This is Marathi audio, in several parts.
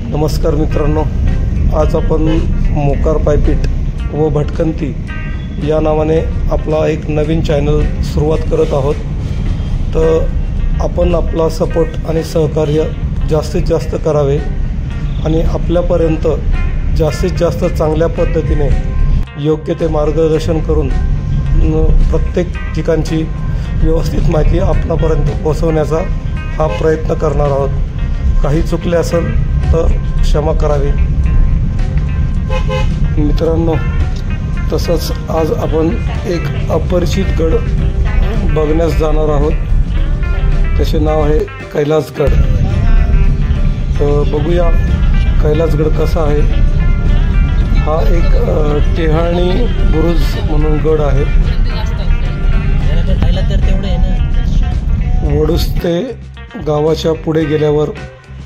नमस्कार मित्रांनो, आज आपण मोकार पायपीट व भटकंती या नावाने आपला एक नवीन चॅनल सुरुवात करत आहोत। तर आपण आपला सपोर्ट आणि सहकार्य जास्तीत जास्त करावे आणि आपल्यापर्यंत जास्तीत जास्त चांगल्या पद्धतीने योग्य ते मार्गदर्शन करून प्रत्येक ठिकाणची व्यवस्थित माहिती आपल्यापर्यंत पोहोचवण्याचा हा प्रयत्न करणार आहोत। काही चुकले असेल तर क्षमा करावी मित्रांनो। तसंच आज आपण एक अपरिचित गड बघण्यास जाणार आहोत, त्याचे नाव आहे कैलासगड। तर बघूया कैलासगड कसा आहे। हा एक टेहाळणी बुरुज म्हणून गड आहे। वडुस्ते गावाच्या पुढे गेल्यावर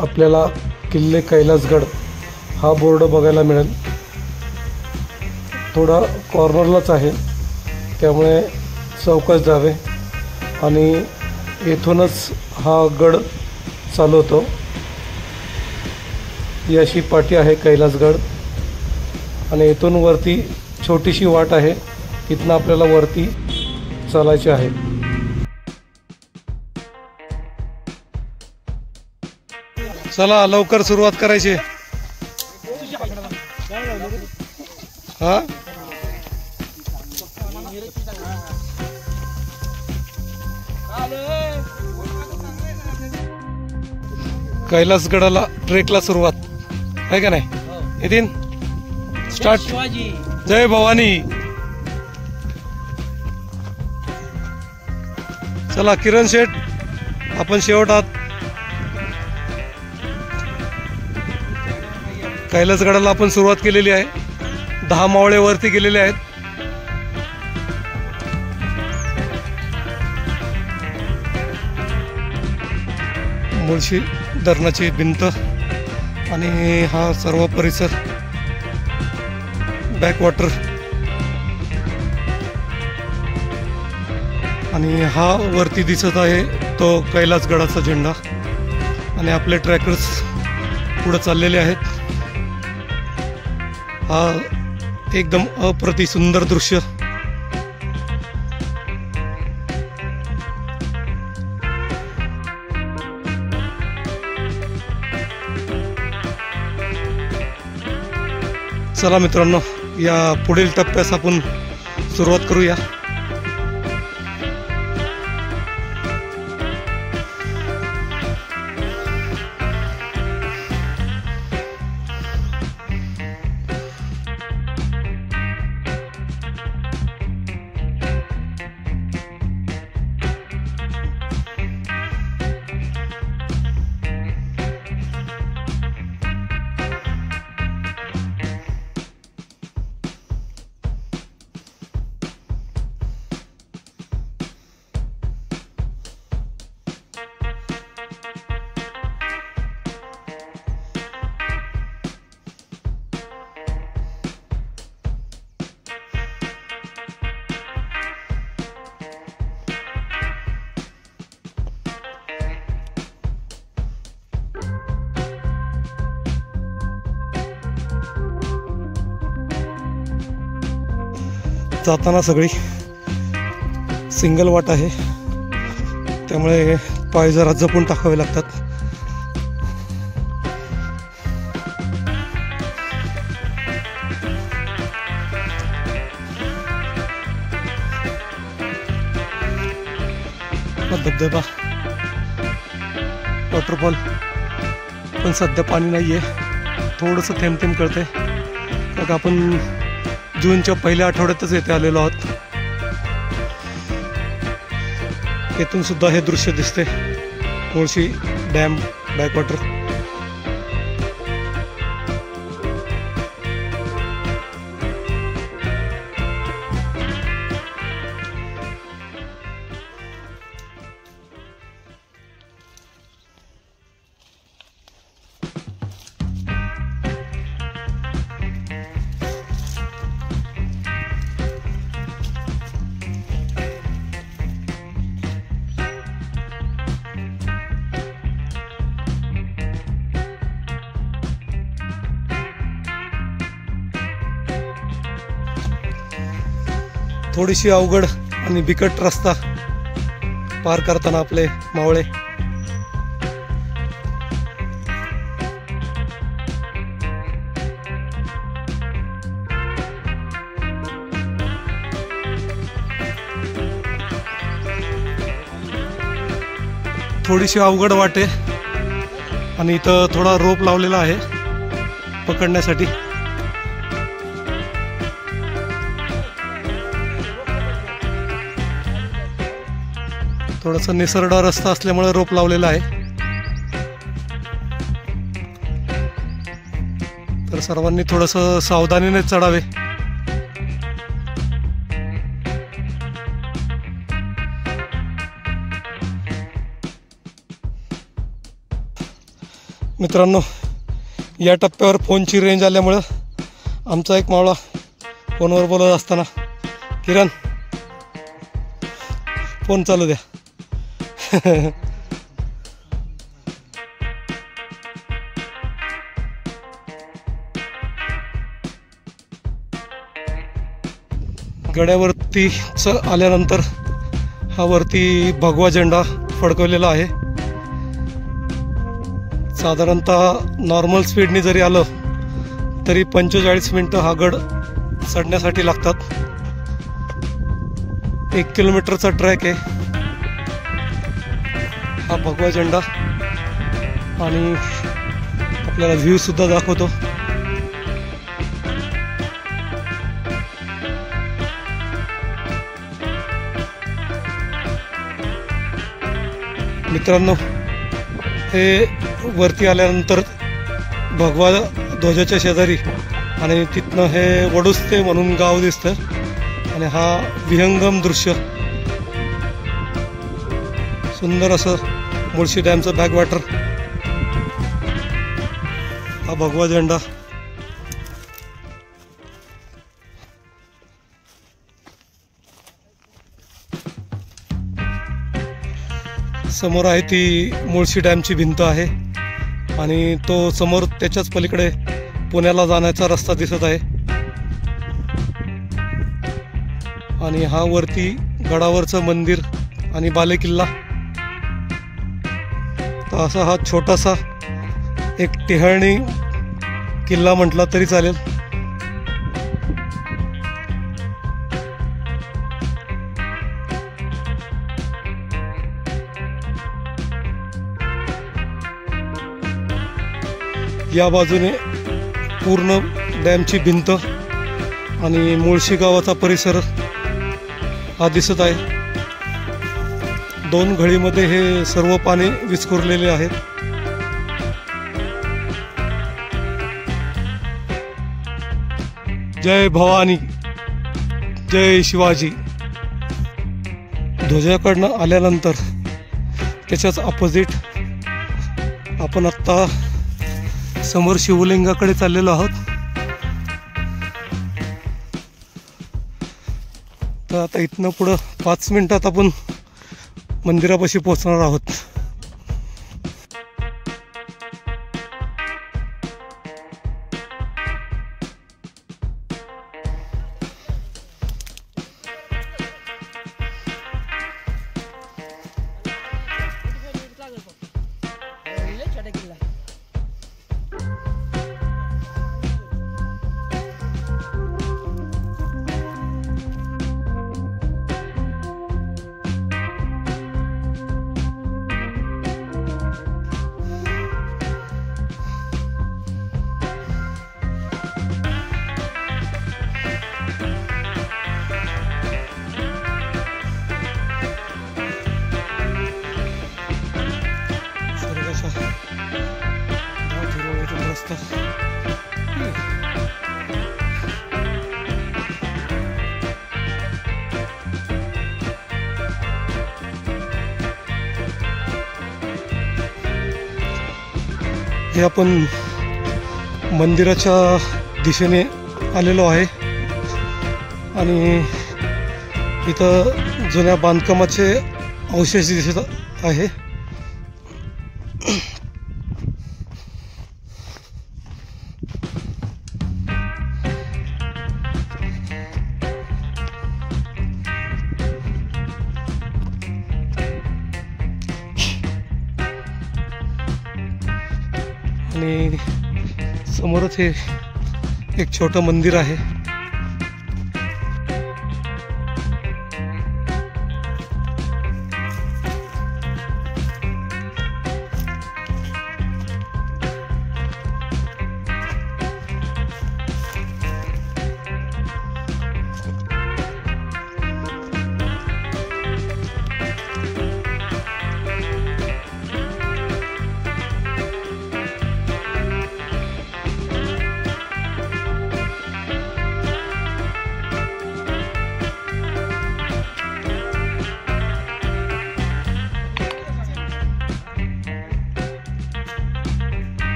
आपल्याला किल्ले कैलासगड हा बोर्ड बघायला मिळेल। थोडा कॉर्नरलाच आहे, त्यामुळे चौकात जावे आणि येथूनच हा गड चालू होतो। ही अशी पाटी आहे कैलासगड आणि येथून वरती छोटीशी वाट आहे, इथनं आपल्याला वरती चालायचे आहे। चला लवकर सुरुवात करायची। हा कैलासगडाला ट्रेकला सुरुवात आहे का नाही? येतीन स्टार्ट। जय भवानी। चला किरण शेठ, आपण शेवट आहात। कैलासगडाला आपण सुरुवात केलेली आहे। 10 मावळे वरती गेलेले आहेत। मुळशी धरणाची भिंत आणि हा सर्व परिसर बॅकवॉटर आणि हा वरती दिसत आहे तो कैलासगडाचा झेंडा आणि आपले ट्रॅकर्स पुढे चाललेले आहेत। हा एकदम अप्रतिम सुंदर दृश्य। चला मित्रांनो, या पुढील टप्प्यास आपण सुरुवात करूया। जाताना सगळी सिंगल वाट आहे, त्यामुळे पाय जरा जपून टाकावे लागतात। धबधबा वॉटरफॉल पण सध्या पाणी नाहीये, थोडंसं थेंब थेंब कळतंय, कारण आपण जूनच्या पहिल्या आठवड्यातच येथे आलेलो आहोत। येथून सुद्धा हे दृश्य दिसते, मुळशी डॅम बॅकवॉटर। थोडीशी अवघड आणि बिकट रस्ता पार करताना आपले मावळे थोडीशी अवघड वाटे आणि इथं थोडा रोप लावलेला आहे पकडण्यासाठी. थोडासा निसरडा रस्ता असल्यामुळे रोप लावलेला आहे. तर सर्वांनी थोडंसं सावधानीने चढावे. मित्रांनो, या टप्प्यावर फोनची रेंज आल्यामुळं आमचा एक मावळा फोनवर बोलत असताना, किरण फोन चालू द्या. गड्यावरती आल्यानंतर हा वरती भगवा झेंडा फडकवलेला आहे. साधारणतः नॉर्मल स्पीडने जरी आलं तरी 45 मिनटं हा गड चढण्यासाठी लागतात. 1 किलोमीटरचा ट्रॅक आहे हा भगवा झेंडा. आणि आपल्याला व्ह्यू सुद्धा दाखवतो. मित्रांनो, हे वरती आल्यानंतर भगवा ध्वजाच्या शेजारी आणि तिथनं हे वडुस्ते म्हणून गाव दिसतं. आणि हा विहंगम दृश्य, सुंदर असं मुळशी डॅमचं बॅकवॉटर, हा भगवा झेंडा. समोर आहे ती मुळशी डॅमची भिंत आहे आणि तो समोर त्याच्याच पलीकडे पुण्याला जाण्याचा रस्ता दिसत आहे. आणि हा वरती गडावरचं मंदिर आणि बालेकिल्ला. तर असा हा छोटासा एक टेहळणी किल्ला म्हटला तरी चालेल. या बाजूने पूर्ण डॅमची भिंत आणि मुळशी गावाचा परिसर हा दिसत आहे. 2 घळीमध्ये हे सर्व पाणी विस्कुरलेले आहेत. जय भवानी, जय शिवाजी. ध्वजाकडनं आल्यानंतर त्याच्याच अपोजिट आपण आत्ता समोर शिवलिंगाकडे चाललेलो आहोत. तर आता इथनं पुढं 5 मिनिटात आपण मंदिरापाशी पोहोचणार आहोत. हे आपण मंदिराच्या दिशेने आलेलो आहे आणि इथं जुन्या बांधकामाचे अवशेष दिसत आहे. आणि समोरच हे एक छोटं मंदिर आहे.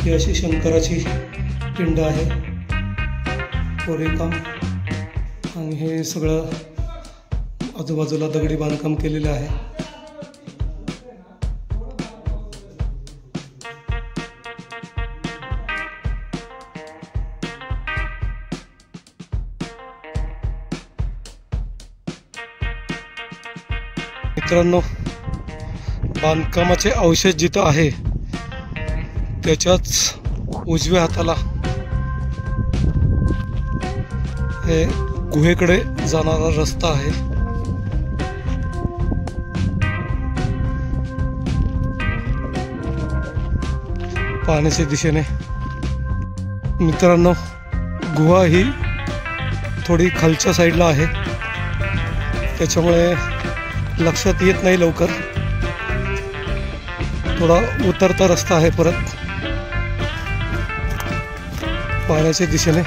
ही अशी शंकराची पिंड आहे कोरेगाव. आणि हे सगळं आजूबाजूला दगडी बांधकाम केलेलं आहे. मित्रांनो, बांधकामाचे अवशेष जिथं आहे त्याच्याच उजव्या हाताला हे गुहेकडे जाणारा रस्ता आहे. पाण्याच्या दिशेने. मित्रांनो, गुहा ही थोडी खालच्या साईडला आहे, त्याच्यामुळे लक्षात येत नाही लवकर. थोडा उतरता रस्ता आहे परत पाण्याच्या दिशेने.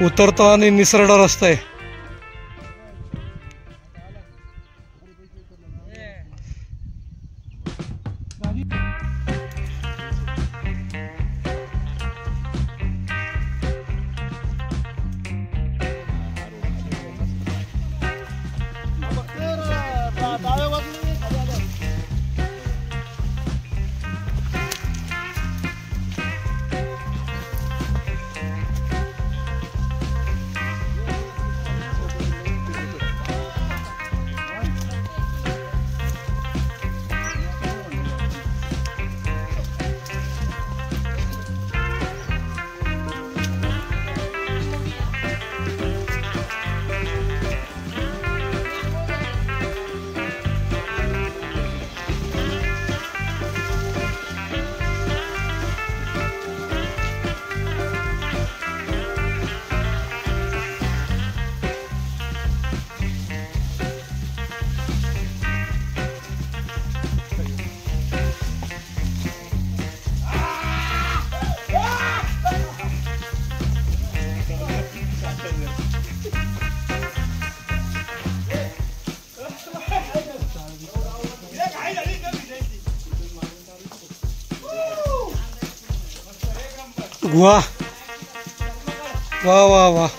उतरता आणि निसरडा रस्ता आहे. गुहा, वाह वाह वाह.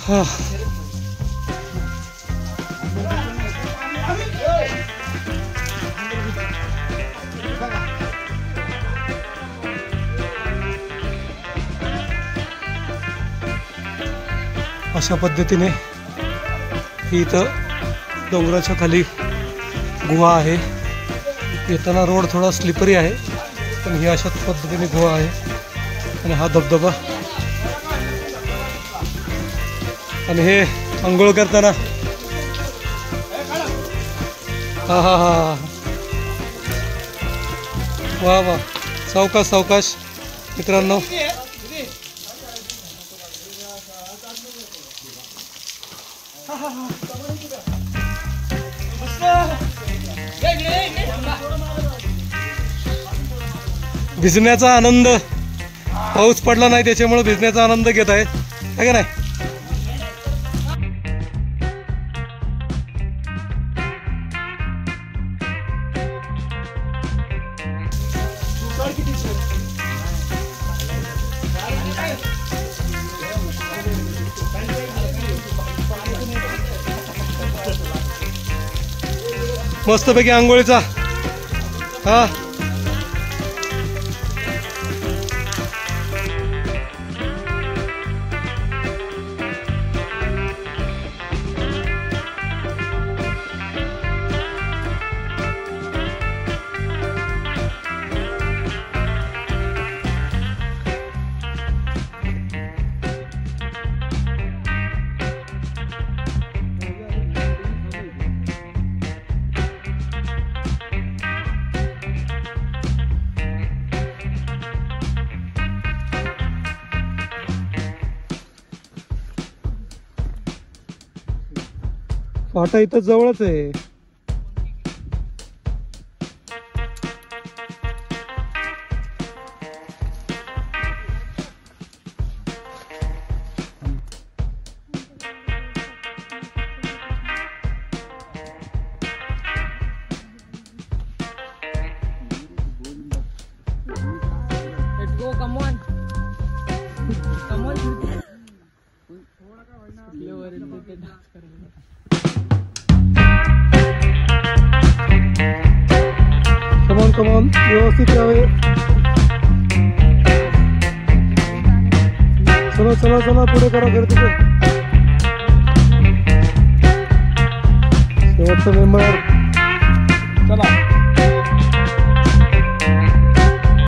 हा, अशा पद्धतीने ही इथं डोंगराच्या खाली गुहा आहे. येताना रोड थोडा स्लिपरी आहे, पण ही अशाच पद्धतीने गुहा आहे. आणि हा धबधबा. आणि हे अंघोळ करताना हा हा हा, वा वा. सावकाश सावकाश मित्रांनो. भिजण्याचा आनंद, पाऊस पडला नाही त्याच्यामुळे भिजण्याचा आनंद घेत आहे का नाही? मस्तपैकी आंघोळीचा हा फाटा इथं जवळच आहे. Let's go, come on. Come on. Come on व्यवस्थित यावे. चला चला चला पुढे करा गर्दी. शेवटचा मेंबर